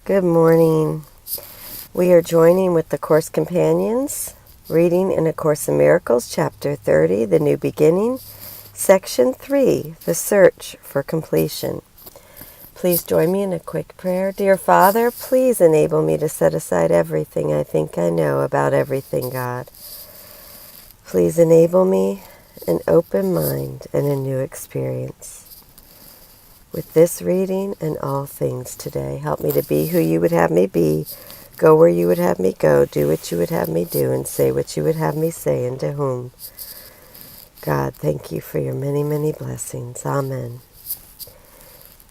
Good morning. We are joining with the Course Companions, reading in A Course in Miracles, Chapter 30, The New Beginning, Section 3, The Search for Completion. Please join me in a quick prayer. Dear Father, please enable me to set aside everything I think I know about everything, God. Please enable me an open mind and a new experience. With this reading and all things today, help me to be who you would have me be, go where you would have me go, do what you would have me do, and say what you would have me say, and to whom. God, thank you for your many, many blessings. Amen.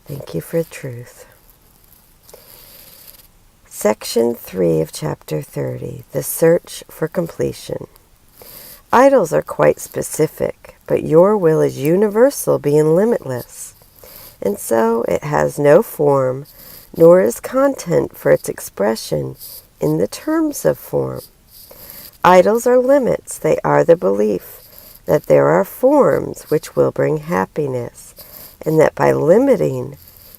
Thank you for truth. Section 3 of Chapter 30, The Search for Completion. Idols are quite specific, but your will is universal, being limitless. And so it has no form, nor is content for its expression in the terms of form. Idols are limits. They are the belief that there are forms which will bring happiness, and that by limiting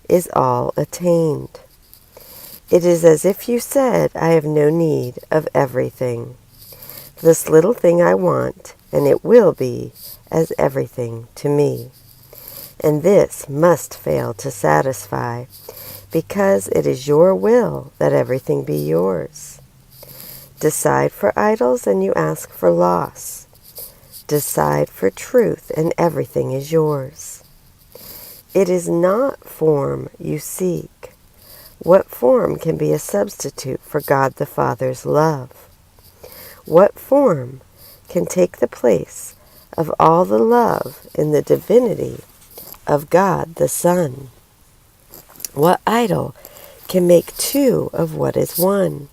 is all attained. It is as if you said, I have no need of everything. This little thing I want, and it will be as everything to me. And this must fail to satisfy, because it is your will that everything be yours. Decide for idols and you ask for loss. Decide for truth and everything is yours. It is not form you seek. What form can be a substitute for God the Father's love? What form can take the place of all the love in the divinity of God the Son? What idol can make two of what is one?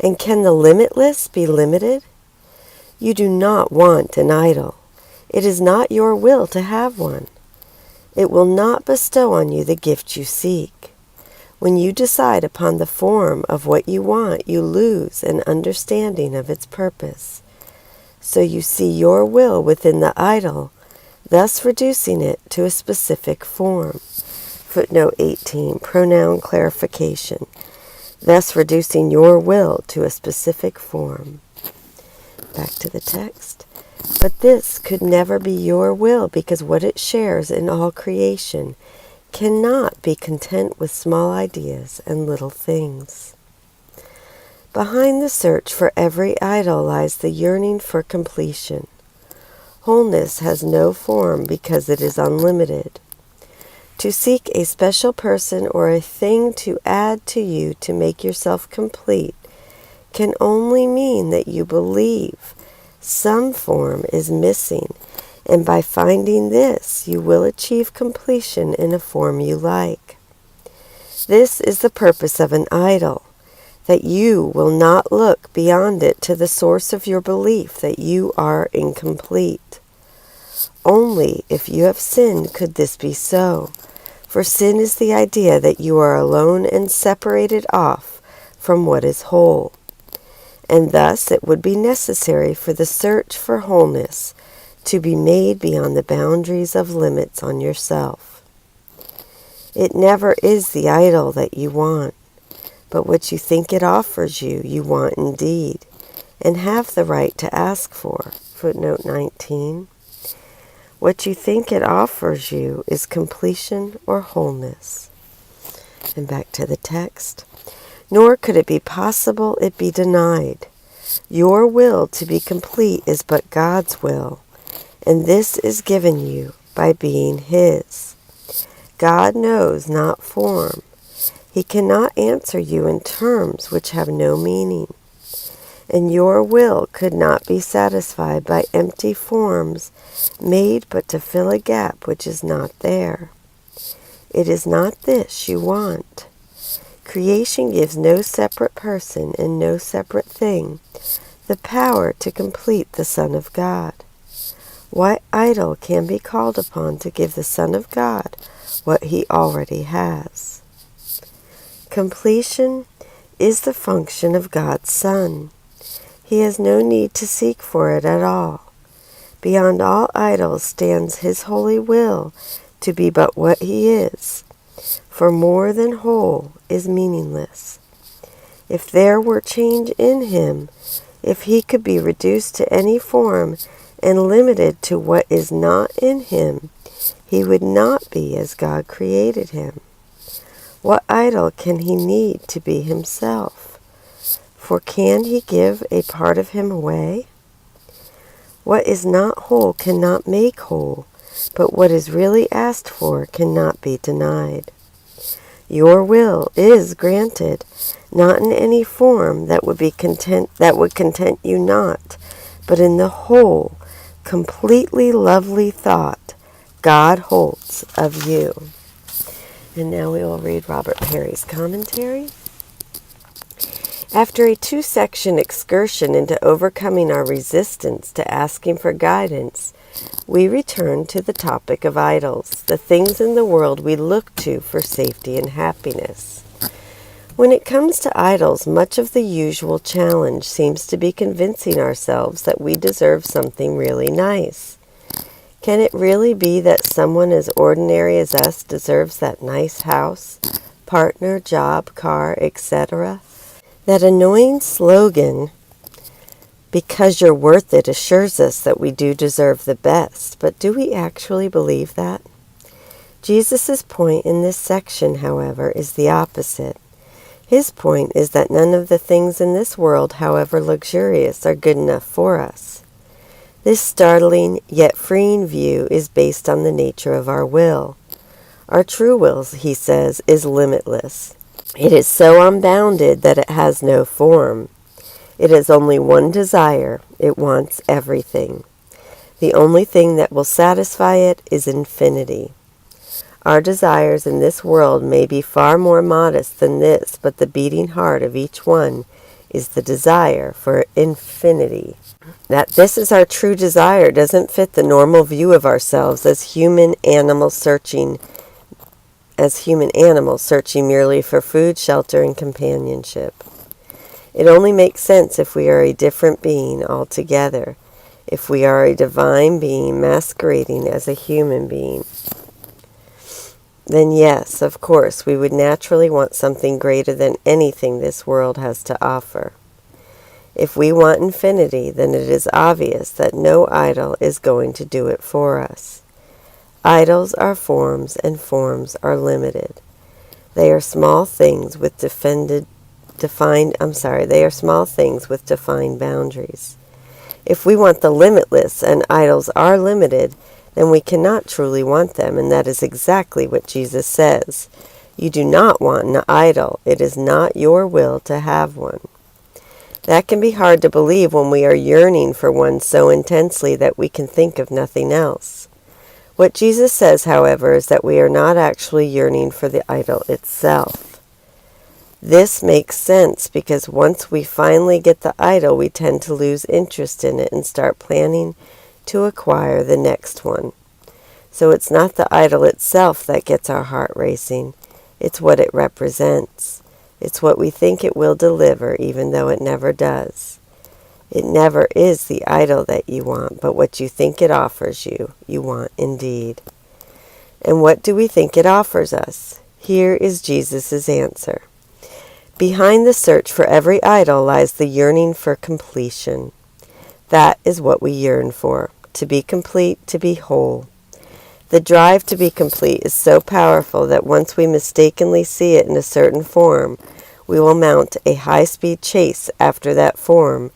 And can the limitless be limited? You do not want an idol. It is not your will to have one. It will not bestow on you the gift you seek. When you decide upon the form of what you want, you lose an understanding of its purpose. So you see your will within the idol, thus reducing it to a specific form. Footnote 18, pronoun clarification. Thus reducing your will to a specific form. Back to the text. But this could never be your will, because what it shares in all creation cannot be content with small ideas and little things. Behind the search for every idol lies the yearning for completion. Wholeness has no form because it is unlimited. To seek a special person or a thing to add to you to make yourself complete can only mean that you believe some form is missing, and by finding this, you will achieve completion in a form you like. This is the purpose of an idol, that you will not look beyond it to the source of your belief that you are incomplete. Only if you have sinned could this be so, for sin is the idea that you are alone and separated off from what is whole. And thus it would be necessary for the search for wholeness to be made beyond the boundaries of limits on yourself. It never is the idol that you want, but what you think it offers you, you want indeed, and have the right to ask for. Footnote 19. What you think it offers you is completion or wholeness. And back to the text. Nor could it be possible it be denied. Your will to be complete is but God's will, and this is given you by being His. God knows not form. He cannot answer you in terms which have no meaning, and your will could not be satisfied by empty forms made but to fill a gap which is not there. It is not this you want. Creation gives no separate person and no separate thing the power to complete the Son of God. What idol can be called upon to give the Son of God what He already has? Completion is the function of God's Son. He has no need to seek for it at all. Beyond all idols stands His holy will to be but what He is. for more than whole is meaningless. If there were change in him, if he could be reduced to any form and limited to what is not in him, he would not be as God created him. What idol can he need to be himself? For can he give a part of him away? What is not whole cannot make whole, but what is really asked for cannot be denied. Your will is granted, not in any form that would content you not, but in the whole, completely lovely thought God holds of you. And now we will read Robert Perry's commentary. After a 2-section excursion into overcoming our resistance to asking for guidance, we return to the topic of idols, the things in the world we look to for safety and happiness. When it comes to idols, much of the usual challenge seems to be convincing ourselves that we deserve something really nice. Can it really be that someone as ordinary as us deserves that nice house, partner, job, car, etc.? That annoying slogan, "Because you're worth it," assures us that we do deserve the best, but do we actually believe that? Jesus' point in this section, however, is the opposite. His point is that none of the things in this world, however luxurious, are good enough for us. This startling yet freeing view is based on the nature of our will. Our true will, he says, is limitless. It is so unbounded that it has no form. It has only one desire. It wants everything. The only thing that will satisfy it is infinity. Our desires in this world may be far more modest than this, but the beating heart of each one is the desire for infinity. That this is our true desire doesn't fit the normal view of ourselves as human animals searching merely for food, shelter, and companionship. It only makes sense if we are a different being altogether, if we are a divine being masquerading as a human being. Then yes, of course, we would naturally want something greater than anything this world has to offer. If we want infinity, then it is obvious that no idol is going to do it for us. Idols are forms, and forms are limited. They are small things with defined boundaries. If we want the limitless and idols are limited, then we cannot truly want them, and that is exactly what Jesus says. You do not want an idol. It is not your will to have one. That can be hard to believe when we are yearning for one so intensely that we can think of nothing else. What Jesus says, however, is that we are not actually yearning for the idol itself. This makes sense because once we finally get the idol, we tend to lose interest in it and start planning to acquire the next one. So it's not the idol itself that gets our heart racing. It's what it represents. It's what we think it will deliver, even though it never does. It never is the idol that you want, but what you think it offers you, you want indeed. And what do we think it offers us? Here is Jesus' answer. Behind the search for every idol lies the yearning for completion. That is what we yearn for, to be complete, to be whole. The drive to be complete is so powerful that once we mistakenly see it in a certain form, we will mount a high-speed chase after that form,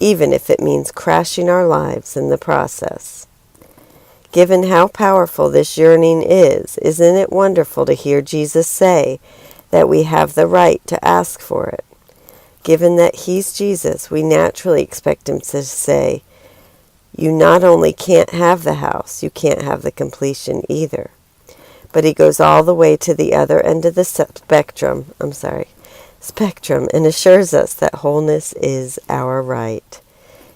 even if it means crashing our lives in the process. Given how powerful this yearning is, isn't it wonderful to hear Jesus say that we have the right to ask for it? Given that he's Jesus, we naturally expect him to say, you not only can't have the house, you can't have the completion either. But he goes all the way to the other end of the spectrum, and assures us that wholeness is our right.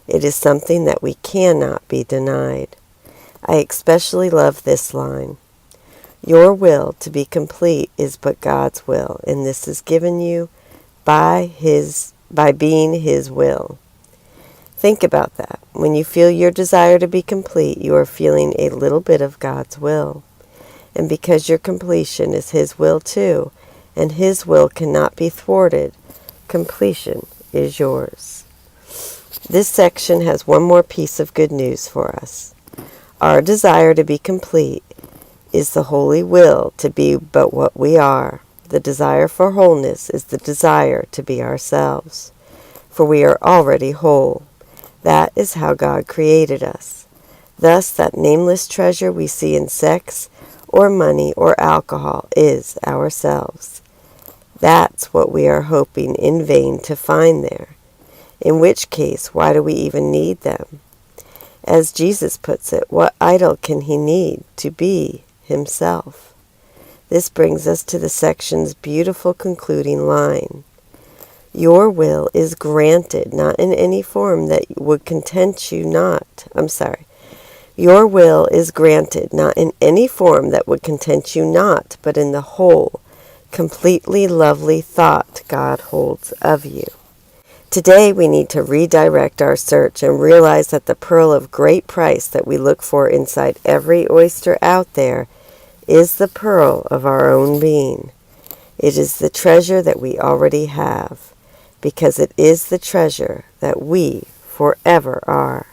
It is something that we cannot be denied. I especially love this line. Your will to be complete is but God's will, and this is given you by being his will. Think about that. When you feel your desire to be complete, you are feeling a little bit of God's will. And because your completion is His will too, and His will cannot be thwarted, completion is yours. This section has one more piece of good news for us. Our desire to be complete is the holy will to be but what we are. The desire for wholeness is the desire to be ourselves, for we are already whole. That is how God created us. Thus, that nameless treasure we see in sex or money or alcohol is ourselves. That's what we are hoping in vain to find there. In which case, why do we even need them? As Jesus puts it, what idol can He need to be Himself? This brings us to the section's beautiful concluding line. Your will is granted not in any form that would content you not. Your will is granted not in any form that would content you not, but in the whole, completely lovely thought God holds of you. Today we need to redirect our search and realize that the pearl of great price that we look for inside every oyster out there is the pearl of our own being. It is the treasure that we already have, because it is the treasure that we forever are.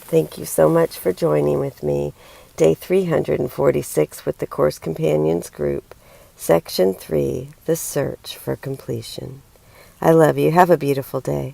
Thank you so much for joining with me. Day 346 with the Course Companions group, Section 3, The Search for Completion. I love you. Have a beautiful day.